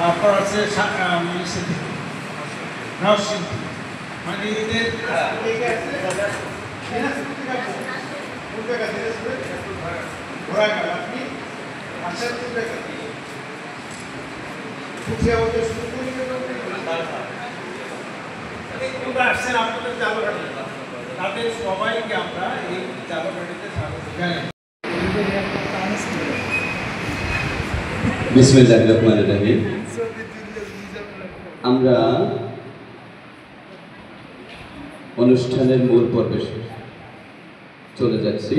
আপনার আছে নরসিংদী মানে এদের আসছেন আপনাদের জালঘাটে, তাদের সবাইকে আমরা এই জালঘাটিতে স্বাগত জানাই। বিসমিল্লাহির রহমানির রহিম। আমরা অনুষ্ঠানের মূল পর্বে চলে যাচ্ছি।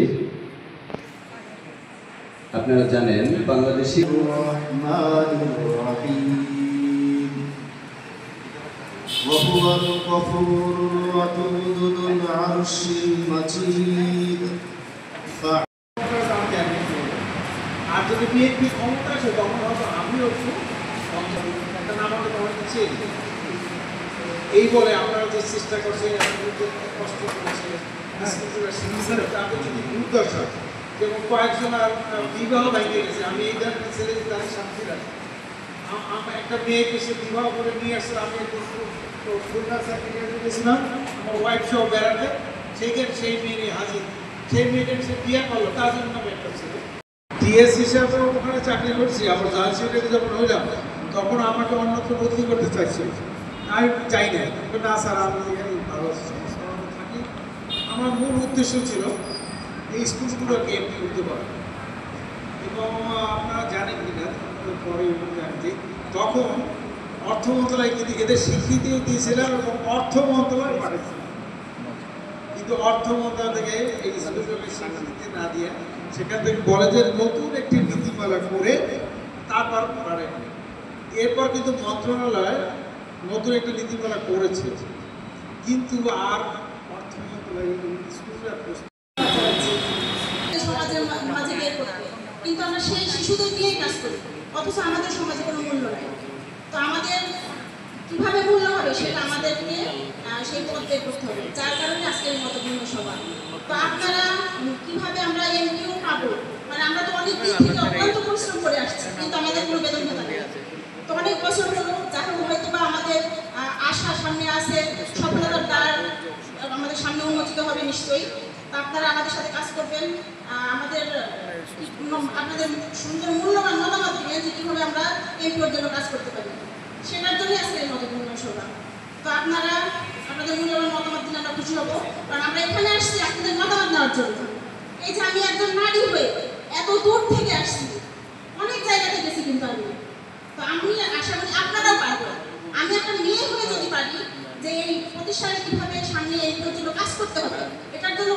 আপনারা জানেন বাংলাদেশি وهو الغفور الودود ذو العرش المجيد আর যদি বিএনপি ক্ষমতা আসে তখন হয়তো আমিও একটা নাম এই বলে আপনারা যে চেষ্টা করছেন কষ্ট করেছিলেন তাদের যদি দুর্দশা যেমন কয়েকজন বিবাহ ভেঙে গেছে। আমি এই ধরনের ছেলে তাদের শান্তি রাখি। একটা মেয়েকে সে বিবাহ করে নিয়ে আসছে। আমি গেছিলাম আমার ওয়াইফ সহ বেড়াতে, সেইখানে সেই মেয়ে হাজির, সেই মেয়েটা সে বিয়ে করলো, তার জন্য আমি একটা ছেলে ডিএস হিসাবে ওখানে চাকরি করছি। আমার জাহাজ সেক্রেটারি যখন হইলাম তখন আমাকে অন্যত্র বদলি করতে চাইছিল, আমি চাই না। না স্যার, আমি এখানে ভালো থাকি। আমার মূল উদ্দেশ্য ছিল এই স্কুলগুলোকে এমনি করতে পারে। এবং আপনারা জানেন কিনা পরে জানতে, তখন অর্থ মন্ত্রণালয় কিন্তু এদের স্বীকৃতিও দিয়েছিলাম এবং অর্থ মন্ত্রণালয় পাঠিয়েছিল। কিন্তু অর্থ মন্ত্রণালয় থেকে এই স্কুলগুলোকে স্বীকৃতি না দিয়ে সেখান থেকে বলে যে নতুন একটি নীতিমালা করে তারপর পারে। এরপর কিন্তু মন্ত্রণালয় নতুন একটি নীতিমালা করেছে, কিন্তু আর অর্থ মন্ত্রণালয় সমাজের মাঝে বের করতে, কিন্তু আমরা সেই শিশুদের নিয়েই কাজ করি, অথচ আমাদের সমাজে কোনো মূল্য নেই। তো আমাদের কিভাবে মূল্য হবে সেটা আমাদেরকে সেই পথ বের করতে হবে, যার কারণে আজকের মতো ভিন্ন সভা। তো আপনারা কিভাবে আমরা এমপিও পাবো, মানে আমরা তো অনেক দিন থেকে অত্যন্ত পরিশ্রম করে আসছি, কিন্তু আমাদের কোনো বেতন ভাতা নেই। তো অনেক বছর হলো, যাকে হয়তো বা আমাদের আশা সামনে আছে, সফলতার দ্বার আমাদের সামনে উন্মোচিত হবে নিশ্চয়ই। তা আপনারা আমাদের সাথে কাজ করবেন, আপনাদের সুন্দর মূল্যবান মতামত দিবেন যে কীভাবে আমরা এমপিওর জন্য কাজ করতে পারি, সেটার জন্যই আজকের মতো ভিন্ন সভা। তো আপনারা আপনাদের মূল্যবান মতামত দিলে আমরা খুশি হবো, কারণ আমরা এখানে আসছি আপনাদের মতামত নেওয়ার জন্য। এই যে আমি একজন নারী হয়ে এত দূর থেকে আসছি, অনেক জায়গাতে গেছি, কিন্তু আমি আশা করি আপনারাও পারবেন। আমি একটা মেয়ে হয়ে যদি পারি যে এই প্রতিষ্ঠানে কীভাবে সামনে এমপিওর জন্য কাজ করতে হবে, এটার জন্য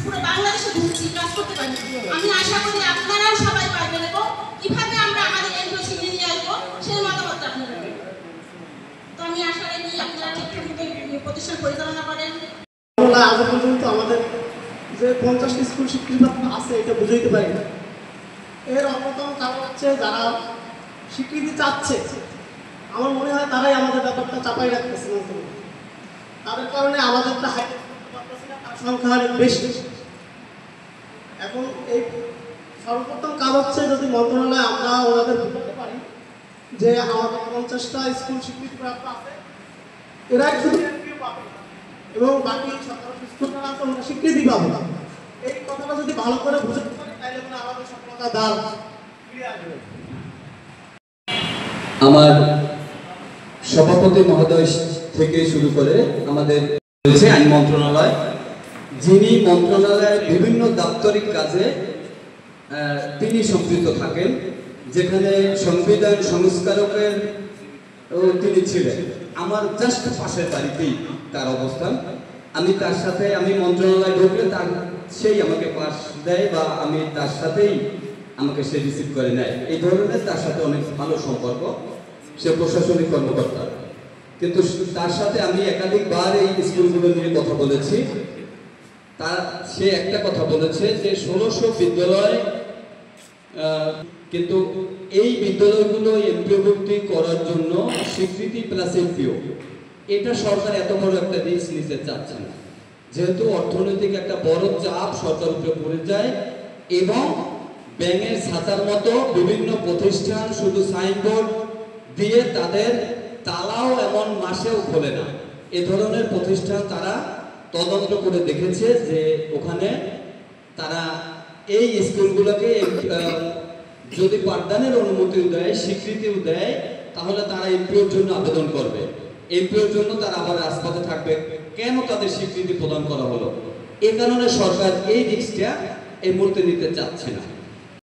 পুরো বাংলাদেশে ঘুরছি, কাজ করতে পারি। আমি আশা করি আপনারাও সবাই পারবেন এবং কীভাবে আমরা আমাদের এমপিও ছিনিয়ে নিয়ে আসবো সেই মতামতটা আপনারা দেবেন। তো আমি আশা রাখি আপনারা ঠিকঠাক মতো প্রতিষ্ঠান পরিচালনা করেন। আজ পর্যন্ত আমাদের যে 50টি স্কুল স্বীকৃতিপ্রাপ্ত আছে এটা বুঝাইতে পারি না। এর অন্যতম কারণ হচ্ছে যারা স্বীকৃতি চাচ্ছে, আমার মনে হয় তারাই আমাদের ব্যাপারটা চাপাই রাখতেছে। তাদের কারণে আমাদেরটা সংখ্যা অনেক বেশি। এখন এই সর্বপ্রথম কাজ হচ্ছে যদি মন্ত্রণালয় আমরা ওনাদের বোঝাতে পারি যে আমাদের 50টা স্কুল স্বীকৃতিপ্রাপ্ত আছে, এরাই শুধু এমপিও পাবে এবং বাকি 17টি স্কুলরা আছে ওরা স্বীকৃতি পাবে। এই কথাটা যদি ভালো করে বুঝতে পারি তাহলে আমাদের সফলতার দ্বার ফিরে আসবে। আমার সভাপতি মহোদয় থেকে শুরু করে আমাদের রয়েছে আইন মন্ত্রণালয়, যিনি মন্ত্রণালয়ের বিভিন্ন দাপ্তরিক কাজে তিনি সম্পৃক্ত থাকেন, যেখানে সংবিধান সংস্কারকের তিনি ছিলেন। আমার জাস্ট পাশের বাড়িতেই তার অবস্থান। আমি তার সাথে আমি মন্ত্রণালয় ঢুকলে সেই আমাকে পাস দেয় বা আমি তার সাথেই আমাকে সে রিসিভ করে নেয়। এই ধরনের তার সাথে অনেক ভালো সম্পর্ক। সে প্রশাসনিক কর্মকর্তা, কিন্তু তার সাথে আমি একাধিকবার এই স্কুলগুলো নিয়ে কথা বলেছি। সে একটা কথা বলেছে যে 1600 বিদ্যালয়, কিন্তু এই বিদ্যালয়গুলো এমপিওভুক্তি করার জন্য স্বীকৃতি প্লাস এমপিও, এটা সরকার এত বড় একটা রিস্ক নিতে চাচ্ছে না, যেহেতু অর্থনৈতিক একটা বড় চাপ সরকার উপরে পড়ে যায় এবং ব্যাঙের ছাতার মতো বিভিন্ন প্রতিষ্ঠান শুধু সাইনবোর্ড দিয়ে তাদের তালাও এমন মাসেও খোলে না। এ ধরনের প্রতিষ্ঠান তারা তদন্ত করে দেখেছে যে ওখানে তারা এই স্কুলগুলোকে যদি পাঠদানের অনুমতিও দেয়, স্বীকৃতিও দেয়, তাহলে তারা এমপিওর জন্য আবেদন করবে। এমপিওর জন্য তারা আবার রাজপথে থাকবে। কেন তাদের স্বীকৃতি প্রদান করা হলো? এ কারণে সরকার এই রিস্কটা এই মুহূর্তে নিতে চাচ্ছে না।